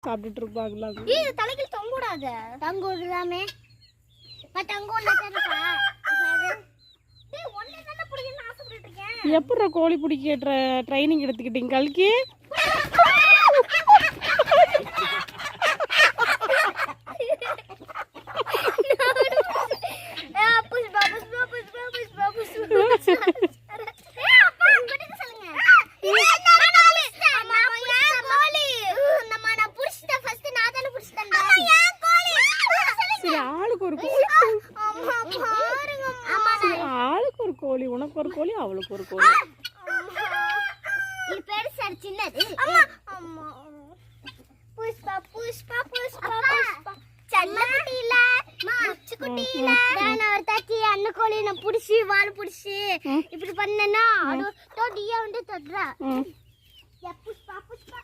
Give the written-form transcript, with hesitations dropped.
சாப்பிட்டுட்டு இருப்பாங்களா? இது தலைக்கு தொங்க விடாத. தொங்க விடுறாமே. தொங்க விடாதப்பா. டேய் ஒண்ணே தான புடிக்கணும்னு ஆசைப்பட்டுட்டு இருக்கேன். எப்பற கோழி பிடிக்க ட்ரைனிங் எடுத்துக்கிட்டீங்க கல்கி? கோழி உனக்கு ஒரு கோழி அவளுக்கு ஒரு கோழி. இது பேரு சார் சின்னது. அம்மா அம்மா புஷ்பா புஷ்பா புஷ்பா புஷ்பா சன்ன குட்டில மாச்சு குட்டில நான் ஒரு தாச்சி அண்ணன் கோழி நான் புடிச்சி வால் புடிச்சி இப்படி பண்ணேனா அது தோடியா வந்து தொட்றா. யா புஷ்பா புஷ்பா